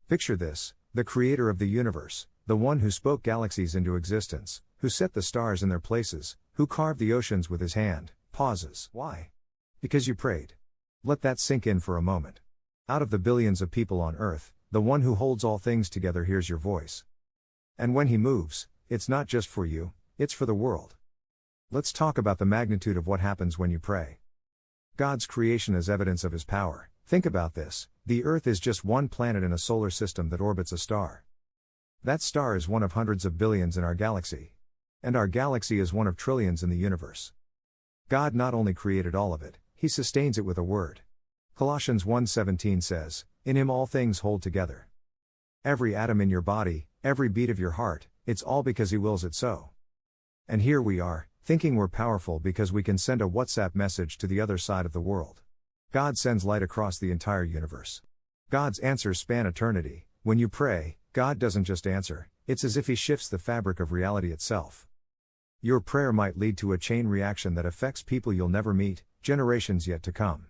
Picture this: the creator of the universe, the one who spoke galaxies into existence, who set the stars in their places, who carved the oceans with his hand, pauses. Why? Because you prayed. Let that sink in for a moment. Out of the billions of people on earth, the one who holds all things together hears your voice. And when he moves, it's not just for you, it's for the world. Let's talk about the magnitude of what happens when you pray. God's creation is evidence of his power. Think about this: the Earth is just one planet in a solar system that orbits a star. That star is one of hundreds of billions in our galaxy. And our galaxy is one of trillions in the universe. God not only created all of it, he sustains it with a word. Colossians 1:17 says, "In him all things hold together." Every atom in your body, every beat of your heart, it's all because he wills it so. And here we are, thinking we're powerful because we can send a WhatsApp message to the other side of the world. God sends light across the entire universe. God's answers span eternity. When you pray, God doesn't just answer, it's as if he shifts the fabric of reality itself. Your prayer might lead to a chain reaction that affects people you'll never meet, generations yet to come.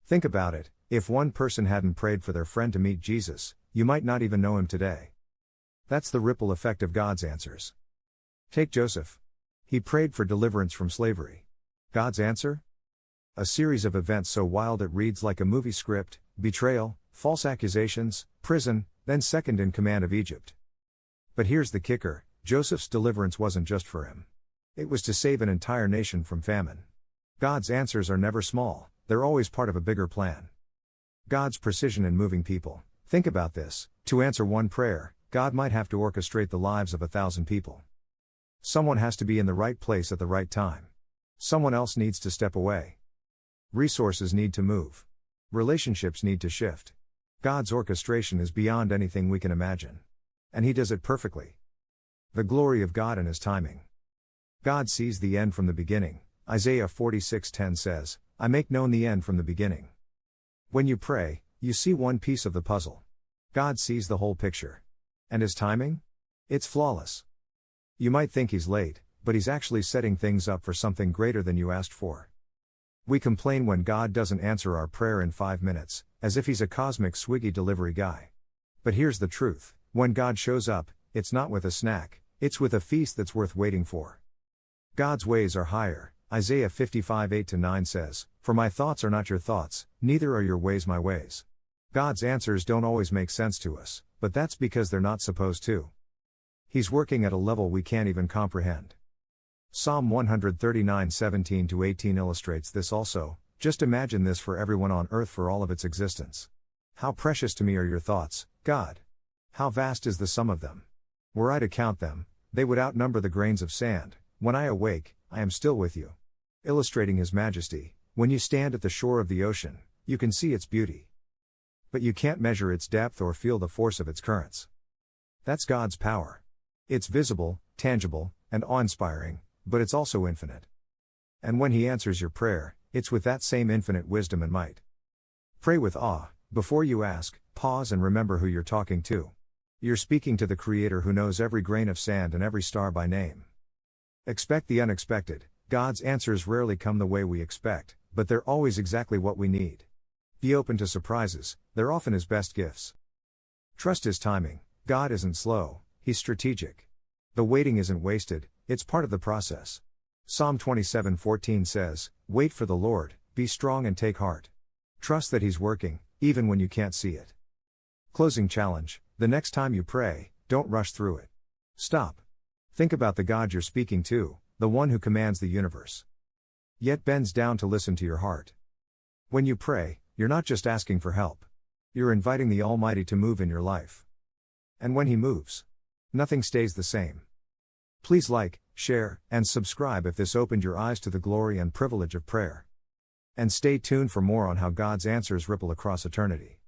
Think about it: if one person hadn't prayed for their friend to meet Jesus, you might not even know him today. That's the ripple effect of God's answers. Take Joseph. He prayed for deliverance from slavery. God's answer? A series of events so wild it reads like a movie script: betrayal, false accusations, prison, then second in command of Egypt. But here's the kicker: Joseph's deliverance wasn't just for him. It was to save an entire nation from famine. God's answers are never small, they're always part of a bigger plan. God's precision in moving people. Think about this: to answer one prayer, God might have to orchestrate the lives of 1,000 people. Someone has to be in the right place at the right time. Someone else needs to step away. Resources need to move. Relationships need to shift. God's orchestration is beyond anything we can imagine. And he does it perfectly. The glory of God and his timing. God sees the end from the beginning. Isaiah 46:10 says, "I make known the end from the beginning." When you pray, you see one piece of the puzzle. God sees the whole picture. And his timing? It's flawless. You might think he's late, but he's actually setting things up for something greater than you asked for. We complain when God doesn't answer our prayer in 5 minutes, as if he's a cosmic Swiggy delivery guy. But here's the truth: when God shows up, it's not with a snack, it's with a feast that's worth waiting for. God's ways are higher. Isaiah 55:8-9 says, "For my thoughts are not your thoughts, neither are your ways my ways." God's answers don't always make sense to us, but that's because they're not supposed to. He's working at a level we can't even comprehend. Psalm 139:17-18 illustrates this also. Just imagine this for everyone on earth for all of its existence. How precious to me are your thoughts, God! How vast is the sum of them! Were I to count them, they would outnumber the grains of sand. When I awake, I am still with you. Illustrating his majesty: when you stand at the shore of the ocean, you can see its beauty. But you can't measure its depth or feel the force of its currents. That's God's power. It's visible, tangible, and awe-inspiring, but it's also infinite. And when he answers your prayer, it's with that same infinite wisdom and might. Pray with awe. Before you ask, pause and remember who you're talking to. You're speaking to the Creator who knows every grain of sand and every star by name. Expect the unexpected. God's answers rarely come the way we expect, but they're always exactly what we need. Be open to surprises, they're often his best gifts. Trust his timing. God isn't slow, he's strategic. The waiting isn't wasted, it's part of the process. Psalm 27:14 says, "Wait for the Lord, be strong and take heart." Trust that he's working, even when you can't see it. Closing challenge: the next time you pray, don't rush through it. Stop. Think about the God you're speaking to, the one who commands the universe, yet bends down to listen to your heart. When you pray, you're not just asking for help. You're inviting the Almighty to move in your life. And when he moves, nothing stays the same. Please like, share, and subscribe if this opened your eyes to the glory and privilege of prayer. And stay tuned for more on how God's answers ripple across eternity.